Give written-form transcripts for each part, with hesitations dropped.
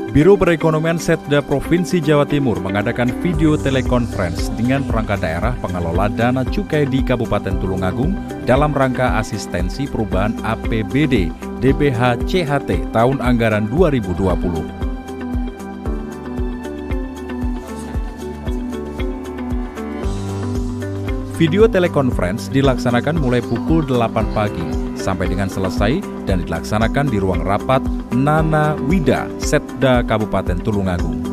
Biro Perekonomian Setda Provinsi Jawa Timur mengadakan video telekonferensi dengan perangkat daerah pengelola dana cukai di Kabupaten Tulungagung dalam rangka asistensi perubahan APBD DPH CHT tahun anggaran 2020. Video telekonferensi dilaksanakan mulai pukul 8 pagi sampai dengan selesai dan dilaksanakan di ruang rapat Nana Wida, Setda Kabupaten Tulungagung.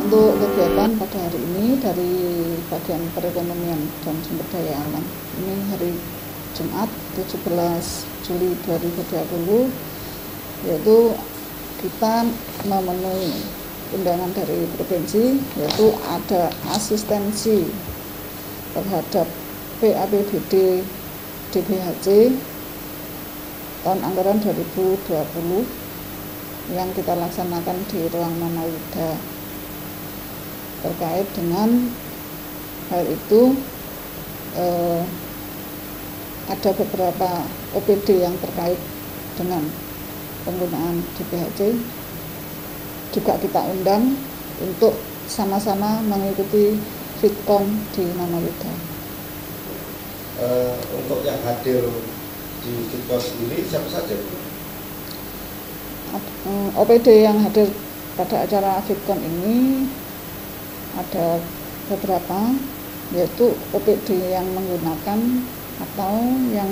Untuk kegiatan pada hari ini dari bagian perekonomian dan sumber daya alam, ini hari Jumat 17 Juli 2020, yaitu kita memenuhi undangan dari provinsi, yaitu ada asistensi terhadap PAPBD DPHC tahun anggaran 2020 yang kita laksanakan di ruang Nana Wida. Terkait dengan hal itu ada beberapa OPD yang terkait dengan penggunaan DPHC juga kita undang untuk sama-sama mengikuti Fitcon di Nana Wida. Untuk yang hadir di Fitcon sendiri siapa saja? OPD yang hadir pada acara Fitcon ini ada beberapa, yaitu OPD yang menggunakan atau yang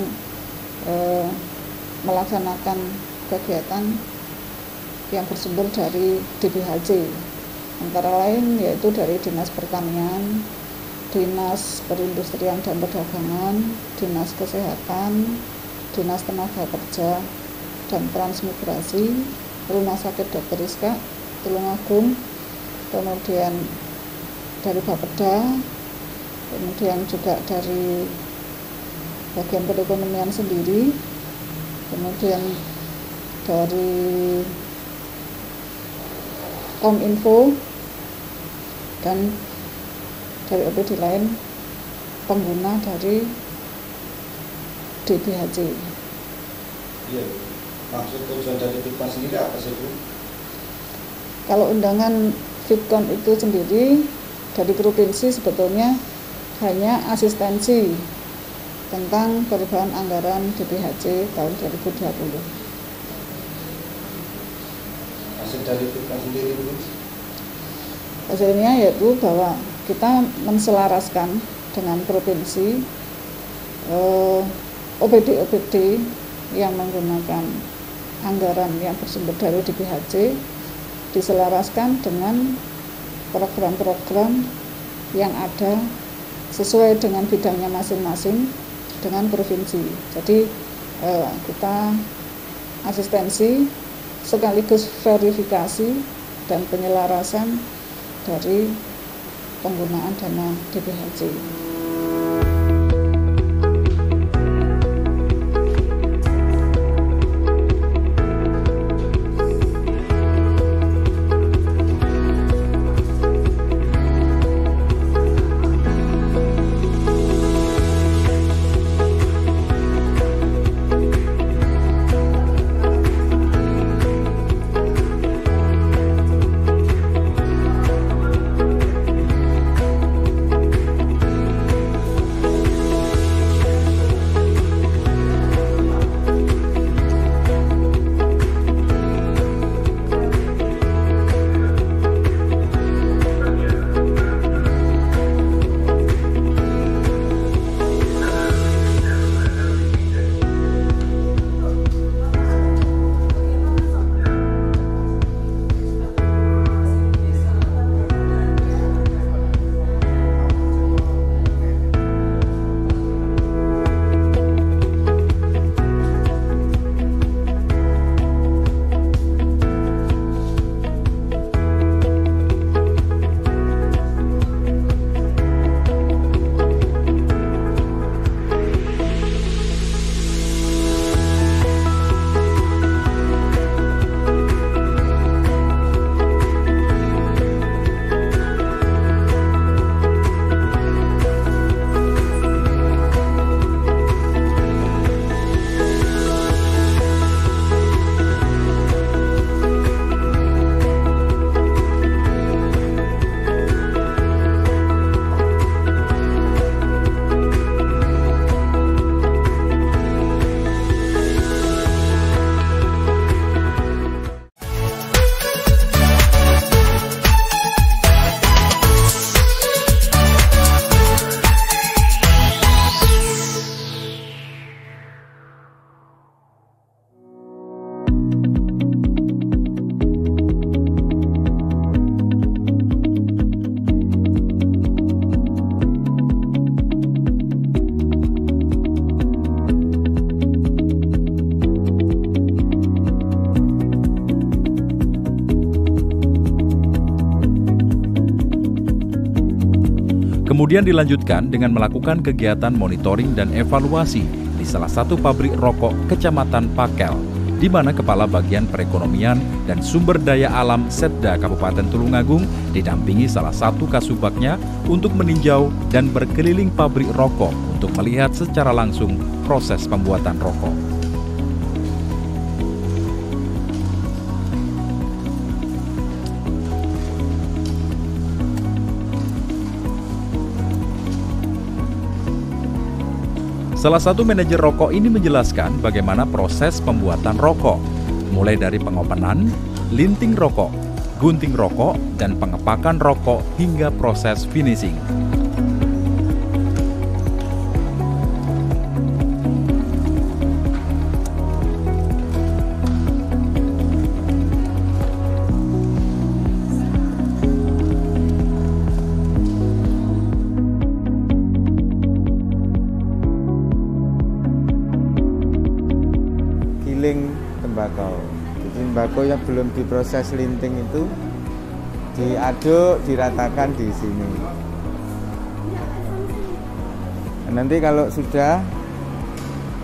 melaksanakan kegiatan yang bersumber dari DPHC, antara lain yaitu dari Dinas Pertanian, Dinas Perindustrian dan Perdagangan, Dinas Kesehatan, Dinas Tenaga Kerja dan Transmigrasi, Rumah Sakit Dr. Rizka Tulungagung, kemudian dari Bapeda, kemudian juga dari bagian perekonomian sendiri, kemudian dari Kominfo, dan dari OPD lain pengguna dari DPHC. Iya, maksud tujuan dari Fitcon sendiri apa sih, Bu? Kalau undangan Fitcon itu sendiri dari provinsi sebetulnya hanya asistensi tentang perubahan anggaran DPHC tahun 2020. Hasil dari Fitkan sendiri Bu? Hasilnya yaitu bahwa kita menselaraskan dengan provinsi OPD-OPD yang menggunakan anggaran yang bersumber dari DPHC diselaraskan dengan program-program yang ada sesuai dengan bidangnya masing-masing dengan provinsi. Jadi kita asistensi sekaligus verifikasi dan penyelarasan dari penggunaan dana DPHC. Kemudian dilanjutkan dengan melakukan kegiatan monitoring dan evaluasi di salah satu pabrik rokok Kecamatan Pakel, di mana Kepala Bagian Perekonomian dan Sumber Daya Alam Setda Kabupaten Tulungagung didampingi salah satu kasubagnya untuk meninjau dan berkeliling pabrik rokok untuk melihat secara langsung proses pembuatan rokok. Salah satu manajer rokok ini menjelaskan bagaimana proses pembuatan rokok, mulai dari pengopenan, linting rokok, gunting rokok, dan pengepakan rokok hingga proses finishing. Tembakau. Jadi tembakau yang belum diproses linting itu diaduk, diratakan di sini. Nanti kalau sudah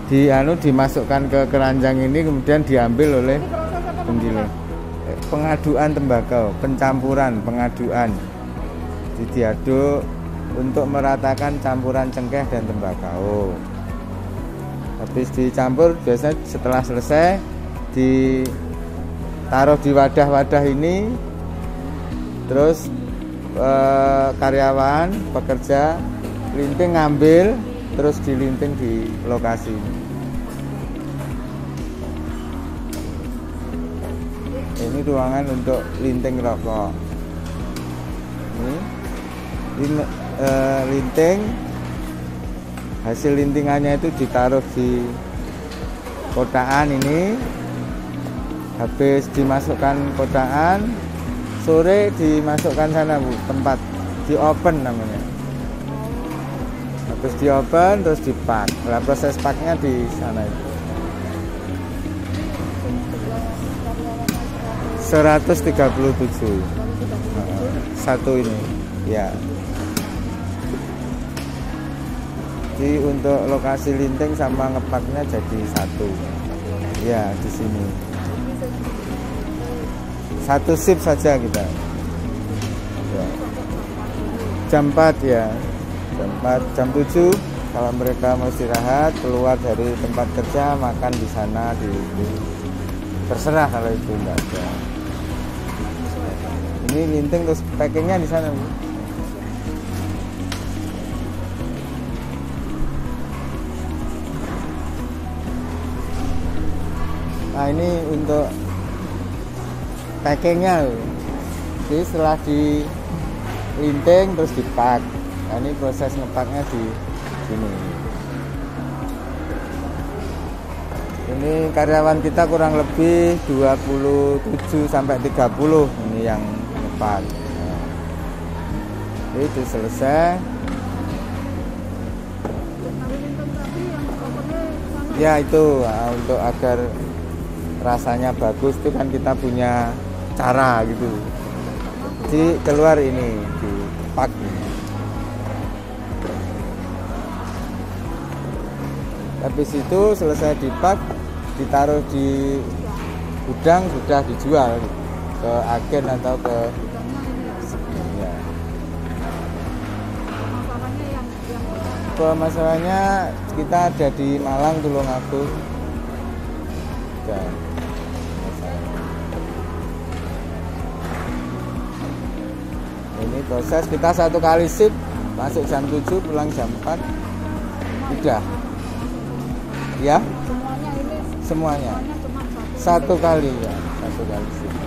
dimasukkan ke keranjang ini, kemudian diambil oleh penggiling. Pengaduan tembakau, pencampuran, pengaduan. Jadi diaduk untuk meratakan campuran cengkeh dan tembakau. Habis dicampur, biasanya setelah selesai ditaruh di wadah-wadah ini, terus karyawan, pekerja linting ngambil terus dilinting di lokasi. Ini ruangan untuk linting rokok. Ini linting, hasil lintingannya itu ditaruh di kotaan ini. Habis dimasukkan kotaan, sore dimasukkan sana Bu, tempat di open namanya. Habis di open terus dipak. Nah, proses paknya di sana itu. 137 satu ini ya. Jadi untuk lokasi linting sama ngepaknya jadi satu ya di sini. Satu shift saja kita ya. Jam 4 ya, jam 4, jam 7 kalau mereka mau istirahat keluar dari tempat kerja makan di sana di terserah kalau itu enggak ada. Ini linting terus packingnya di sana Bu. Nah ini untuk packingnya, jadi setelah di linting terus dipak. Nah, ini proses ngepaknya di sini. Ini karyawan kita kurang lebih 27 sampai 30 ini yang ngepak. Nah, itu selesai. Ya itu untuk agar rasanya bagus itu kan kita punya cara gitu. Jadi keluar ini dipak. Habis itu selesai dipak, ditaruh di gudang sudah dijual ke agen atau ke ya. Masalahnya kita ada di Malang, Tulungagung. Ya. Ini proses kita 1 kali shift, masuk jam 7 pulang jam 4 udah ya semuanya 1 kali ya, 1 kali shift.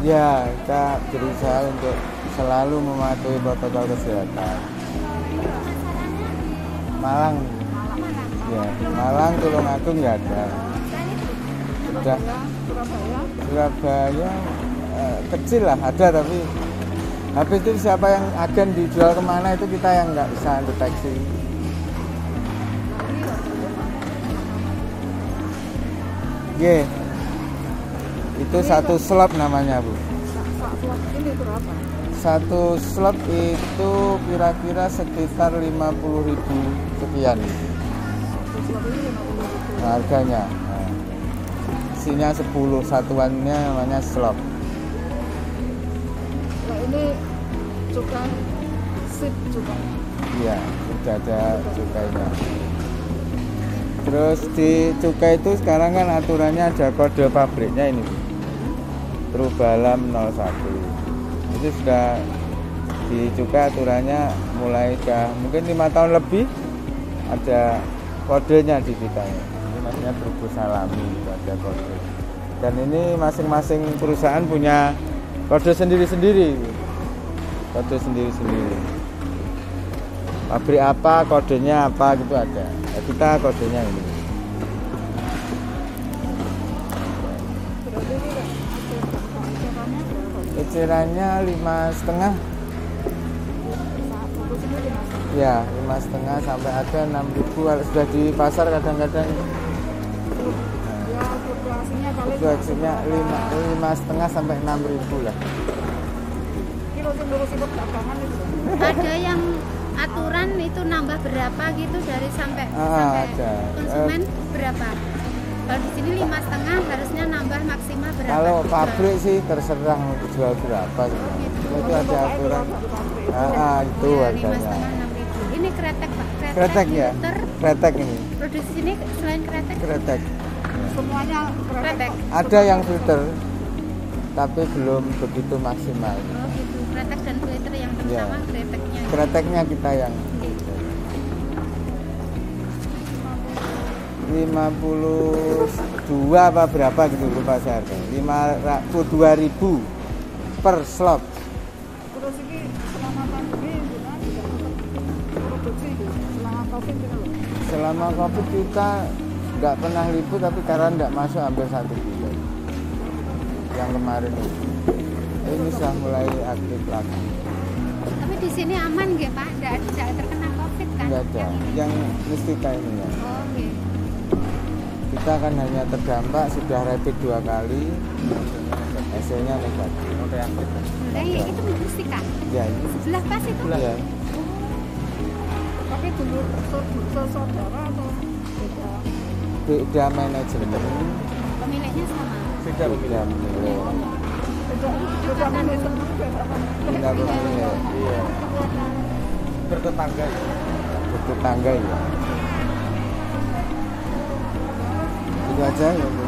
Ya kita berusaha untuk selalu mematuhi protokol kesehatan. Malang ya, Malang, Tulungagung nggak ada. Sudah Surabaya kecil lah ada, tapi habis itu siapa yang agen dijual kemana itu kita yang nggak bisa deteksi. Yeah. Itu 1 slot namanya Bu. Satu slot itu kira-kira sekitar 50.000 sekian harganya. Nah, isinya 10 satuannya namanya slot. Nah, ini cukai sip juga. Iya, sudah ada cukainya. Terus di cukai itu sekarang kan aturannya ada kode pabriknya ini, Trubalam 01. Itu sudah di cukai aturannya mulai mungkin 5 tahun lebih ada kodenya di kita ya. Ini maksudnya Trubus Alami itu ada kode. Dan ini masing-masing perusahaan punya kode sendiri-sendiri. Kode sendiri-sendiri. Pabrik apa, kodenya apa gitu ada. Ya, kita kodenya ini. Ecerannya 5,5. Ya 5,5 sampai ada 6.000. Sudah di pasar kadang-kadang. Fluktuasinya 5,5 sampai 6.000 lah. Ada yang aturan itu nambah berapa gitu dari sampai ada. Konsumen berapa? Kalau di sini 5,5 harusnya nambah maksimal berapa? Kalau pabrik sih terserah mau dijual berapa gitu. Itu ada aturan. Itu harganya. 5,5 6.000. Ini kretek Pak. Kretek ya. Filter. Kretek ini. Produksi sini selain kretek. Kretek. Semuanya Kretek. Ada yang filter. tapi belum begitu maksimal. Oh gitu, kretek dan glitter yang Ya. sama kreteknya. Kreteknya kita yang Gitu. 52 apa berapa gitu lupa saya harga. 52.000 per slop. Terus ini selama pandemi gimana juga produksi selama COVID gitu loh. Selama Covid kita nggak pernah libur, tapi karena nggak masuk hampir 1 bulan. Yang kemarin itu. Ini sudah mulai aktif lagi. Tapi di sini aman nggak Pak? Tidak terkena COVID kan? Nggak ada. Yang Mustika ini ya. Oh gitu. Kita kan hanya terdampak sudah rapid 2 kali, hasilnya negatif. Nah, itu Mustika. Ya ini. Sebelah pas itu? Ya. Tapi dulu saudara atau beda? Beda manajemen, Pemiliknya sama. beda pemilik. Beda manajemen, beda Beda pemilik. Iya. Bertetangga. Bertetangga ya. Itu aja ya Bu.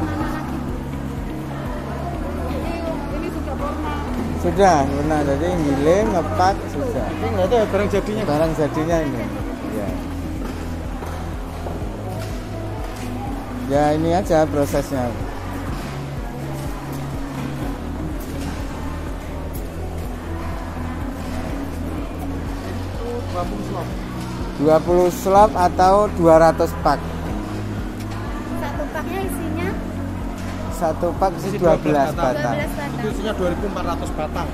ini sudah pernah. Sudah, pernah. Jadi ngiling, ngepak, sudah. Ini nggak tahu ya barang jadinya. Barang jadinya ini. Ya. Ya ini aja prosesnya. Itu 20 slop atau 200 pak. Satu paknya isinya Satu pak sih Isi 12 12 batang. 12 batang. Itu isinya 2.400 batang.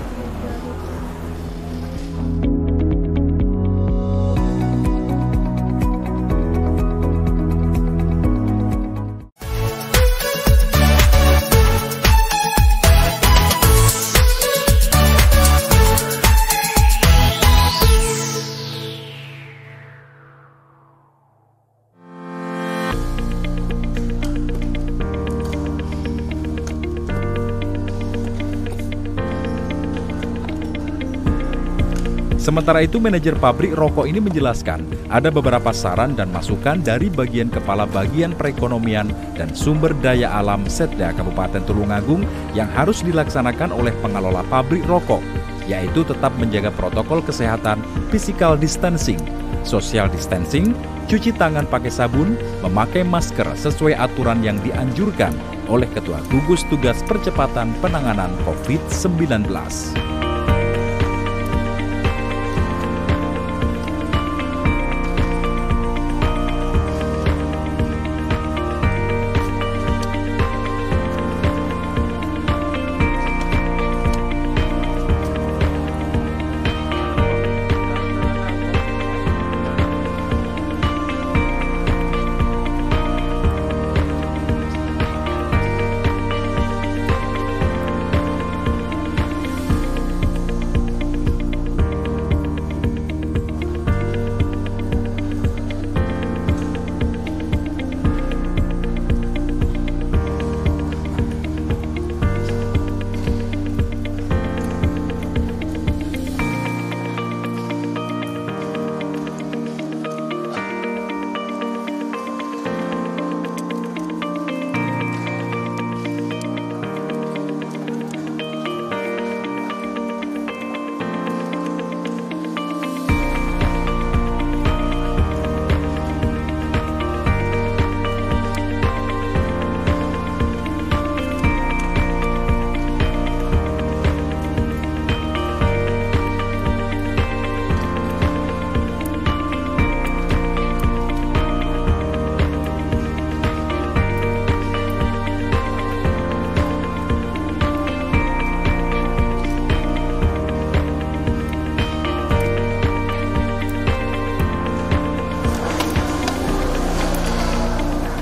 Sementara itu, manajer pabrik rokok ini menjelaskan ada beberapa saran dan masukan dari bagian kepala bagian perekonomian dan sumber daya alam Setda Kabupaten Tulungagung yang harus dilaksanakan oleh pengelola pabrik rokok, yaitu tetap menjaga protokol kesehatan, physical distancing, social distancing, cuci tangan pakai sabun, memakai masker sesuai aturan yang dianjurkan oleh Ketua Gugus Tugas Percepatan Penanganan COVID-19.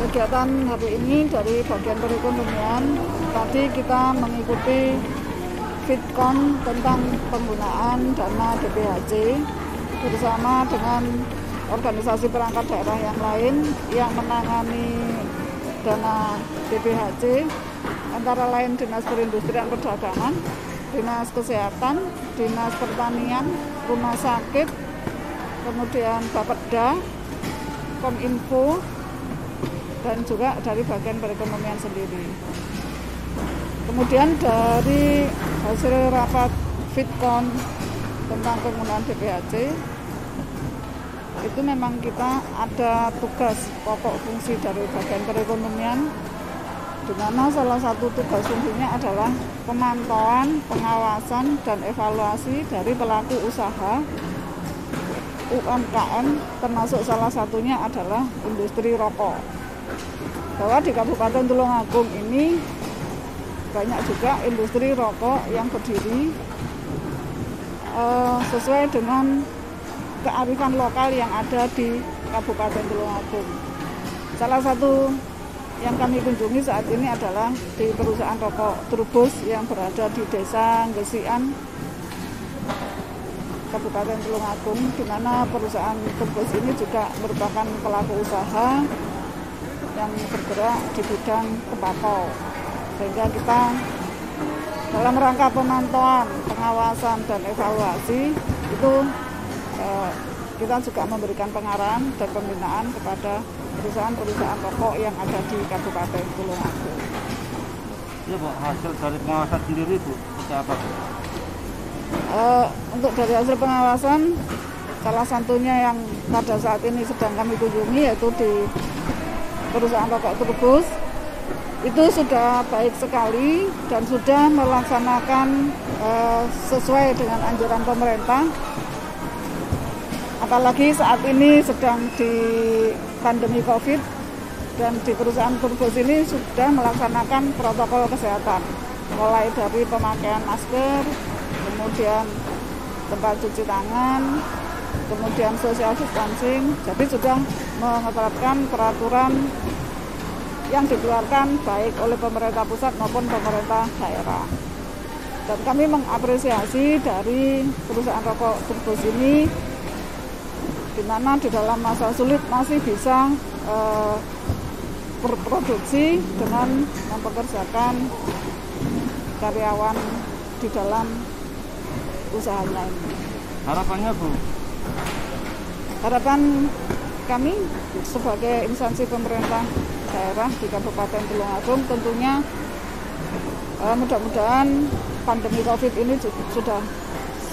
Kegiatan hari ini dari bagian perekonomian, tadi kita mengikuti Fitcon tentang penggunaan dana DPHC bersama dengan organisasi perangkat daerah yang lain yang menangani dana DPHC, antara lain Dinas Perindustrian Perdagangan, Dinas Kesehatan, Dinas Pertanian, Rumah Sakit, kemudian Bapeda, Kominfo, dan juga dari bagian perekonomian sendiri. Kemudian dari hasil rapat Fitcon tentang penggunaan DPHC itu memang kita ada tugas pokok fungsi dari bagian perekonomian, di mana salah satu tugas fungsinya adalah pemantauan, pengawasan, dan evaluasi dari pelaku usaha UMKM, termasuk salah satunya adalah industri rokok. Bahwa di Kabupaten Tulungagung ini banyak juga industri rokok yang berdiri sesuai dengan kearifan lokal yang ada di Kabupaten Tulungagung. Salah satu yang kami kunjungi saat ini adalah di perusahaan rokok Trubus yang berada di Desa Gesian, Kabupaten Tulungagung, di mana perusahaan Trubus ini juga merupakan pelaku usaha yang bergerak di bidang tembakau. Sehingga kita dalam rangka pemantauan, pengawasan, dan evaluasi itu kita juga memberikan pengarahan dan pembinaan kepada perusahaan-perusahaan rokok yang ada di Kabupaten Tulungagung. Ya Bu, hasil dari pengawasan sendiri Bu, seperti apa Bu? Untuk dari hasil pengawasan, salah satunya yang pada saat ini sedang kami kunjungi yaitu di perusahaan rokok Trubus, itu sudah baik sekali dan sudah melaksanakan sesuai dengan anjuran pemerintah. Apalagi saat ini sedang di pandemi COVID dan di perusahaan Trubus ini sudah melaksanakan protokol kesehatan, mulai dari pemakaian masker, kemudian tempat cuci tangan, kemudian social distancing. Jadi sudah menerapkan peraturan yang dikeluarkan baik oleh pemerintah pusat maupun pemerintah daerah. Dan kami mengapresiasi dari perusahaan rokok Trubus ini, di mana di dalam masa sulit masih bisa berproduksi dengan mempekerjakan karyawan di dalam usahanya ini. Harapannya Bu? Harapan kami sebagai instansi pemerintah daerah di Kabupaten Tulungagung tentunya mudah-mudahan pandemi COVID ini sudah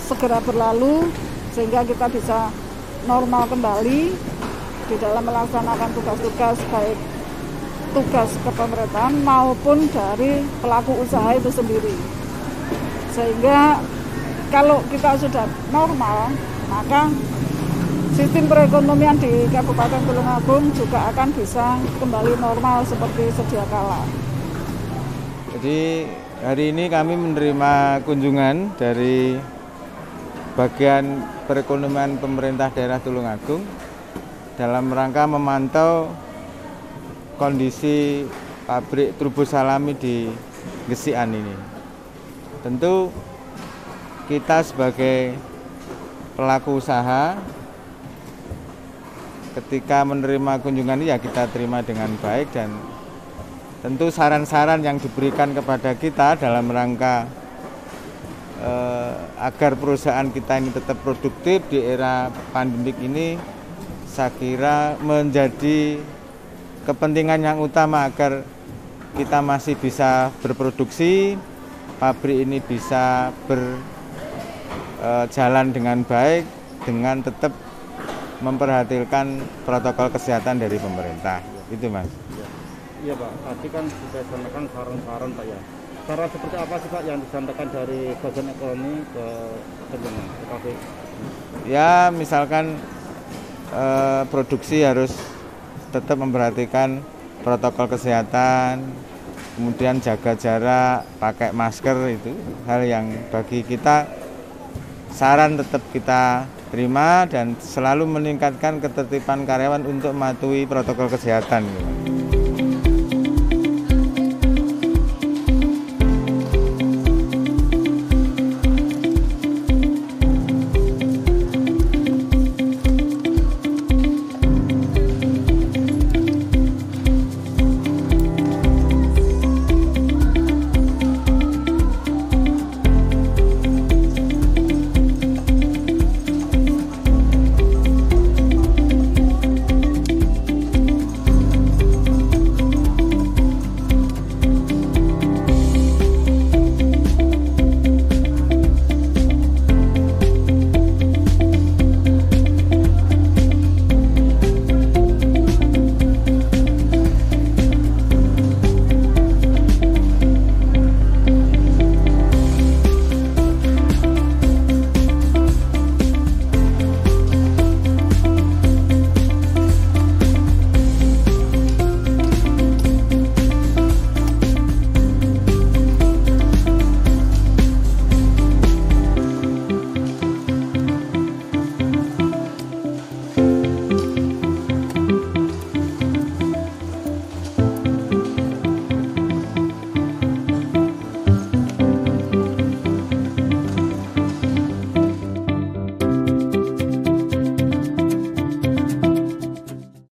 segera berlalu sehingga kita bisa normal kembali di dalam melaksanakan tugas-tugas baik tugas kepemerintahan maupun dari pelaku usaha itu sendiri. Sehingga kalau kita sudah normal, maka sistem perekonomian di Kabupaten Tulungagung juga akan bisa kembali normal seperti sedia kala. Jadi hari ini kami menerima kunjungan dari bagian perekonomian pemerintah daerah Tulungagung dalam rangka memantau kondisi pabrik Trubus Salami di Gesian ini. Tentu kita sebagai pelaku usaha ketika menerima kunjungan ini ya kita terima dengan baik, dan tentu saran-saran yang diberikan kepada kita dalam rangka agar perusahaan kita ini tetap produktif di era pandemik ini, saya kira menjadi kepentingan yang utama agar kita masih bisa berproduksi, pabrik ini bisa berjalan dengan baik dengan tetap memperhatikan protokol kesehatan dari pemerintah. Itu Mas. Iya Pak, tadi kan sudah disampaikan saran-saran Pak ya. Saran seperti apa sih Pak yang disampaikan dari bagian ekonomi ke KPI? Ya misalkan produksi harus tetap memperhatikan protokol kesehatan, kemudian jaga jarak, pakai masker, itu hal yang bagi kita saran tetap kita terima dan selalu meningkatkan ketertiban karyawan untuk mematuhi protokol kesehatan.